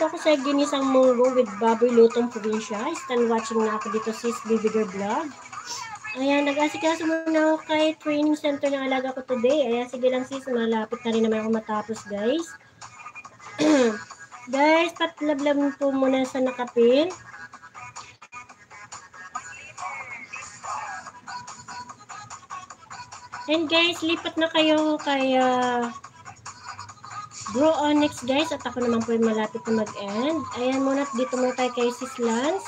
nandito ako sa ginisang munggo with Baboy Lutong Probinsya. Stand watching na ako dito sis Bibigger Vlog. Ayan, nag-asikaso muna ako kay training center ng alaga ko today. Ayan, sige lang sis, malapit na rin naman ako matapos guys. Guys, patlablab po muna sa nakapin. And guys, lipat na kayo kay Bro Onyx guys. At ako naman po yung malapit na mag-end. Ayan muna, dito muna tayo kay Sis Lance.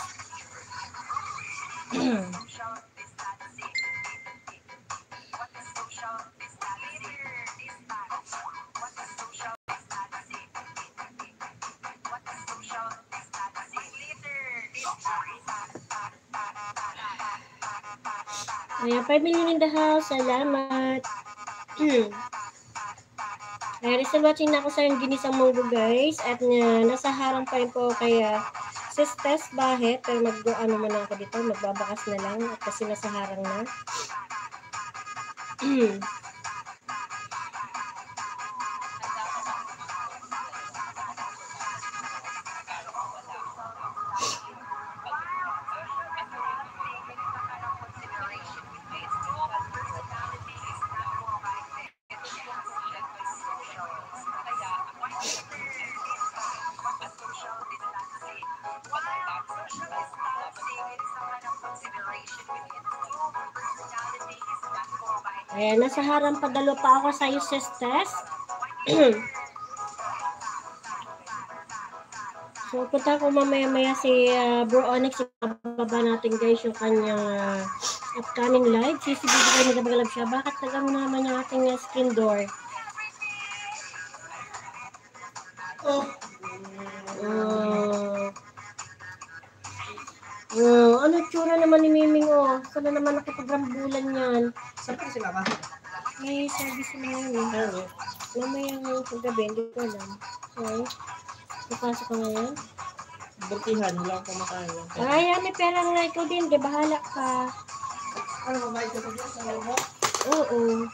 Ayan, 5 million in the house. Salamat. Ayan, still watching na ako sa yung ginisang munggo guys. At nasa harang pa rin po kaya Sis Tess Bahet. Pero ano muna ako dito. Magbabakas na lang. At kasi nasa harang na. Ayan, nasa harang padalo pa ako sa Sis Tess. So, punta ko mamaya-maya si Bro Onyx. Ibaba natin guys yung kanyang upcoming live. Sisibigay na nagagalab siya. Bakit nagamo naman yung ating screen door? Ano tsura naman ni Miming oh? Sana naman nakipagrambulan yan. Saan pa si Mama? May service na yun eh. Mamaya ng paggabi, hindi ko alam. Okay. Papasok ko ngayon. Butihan, wala akong kumakain. Ay, may pera nga ikaw din. Di bahala ka. Ano, mabait ka sa Diyos? Mo? Oo.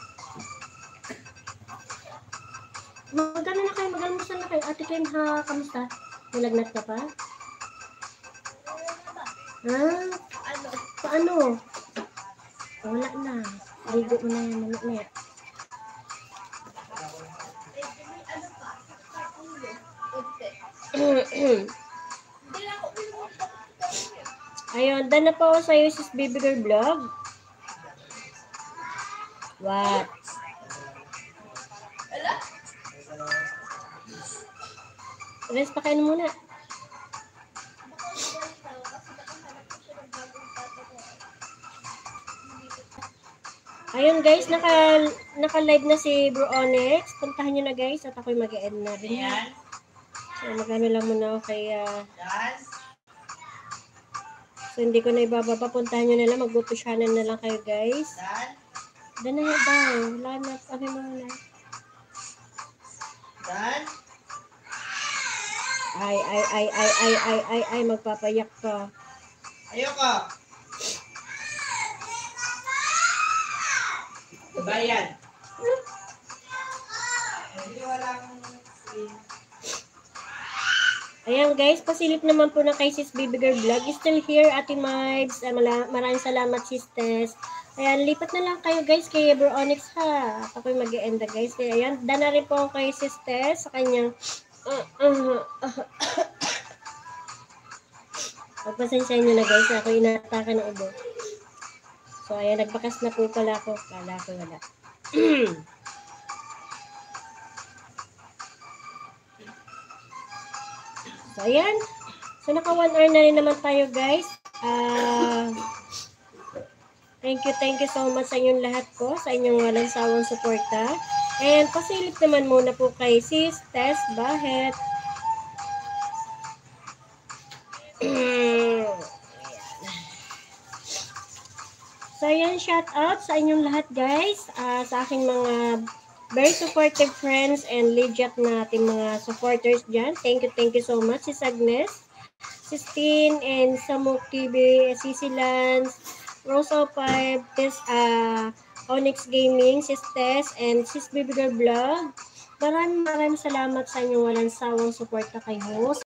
Magano na kayo? Mag-almusal na kayo. Ate Kim, ha? Kamusta? Nilagnat ka pa? Ha? Paano? Wala na. Ligo mo na yan. Mamaya. Ayun, done na po ako sa Sis Bibigger Vlog. What? Rest pa kayo muna. Ayun guys, naka-live na si Bro Onyx. Puntahan nyo na guys at ako'y mag-e-end na rin. So magano lang muna ako kay so hindi ko na ibababa. Puntahan nyo na lang. Mag-upusyanan na lang kayo guys. Dan na daw. Wala na. Ano mo na. Dan? Ay. Magpapayak ka. Ayoko. Bayan. Hindi walang... Ayan guys, pasilip naman po na kay Sis Bibigger Vlog. Still here, Ate Mibes. Maraming salamat, Sis Tess. Ayan, lipat na lang kayo guys kay Bro Onyx ha. Ako'y mag-e-end na guys. Kaya ayan, dana rin po kay Sis Tess sa kanyang... Pagpasensya nyo na guys, ako inatake ng ubo. So ayan, nagbakas na po pala ako. Kala ko wala. So, ayan. So, naka 1 hour na rin naman tayo, guys. Thank you so much sa inyong lahat po, sa inyong walang sawang suporta. And, pasilip naman muna po kay Sis Tess Bahet. So, ayan, shout out sa inyong lahat, guys. Sa aking mga very supportive friends and legit na ating mga supporters dyan. Thank you so much. Sis Agnes, Sis Tin, and Samuk TV, Sisi Lance, Rose 05, Onyx Gaming, Sis Tess, and Sis Bibigger Vlog. Maraming salamat sa inyong walang sawang suporta kay host.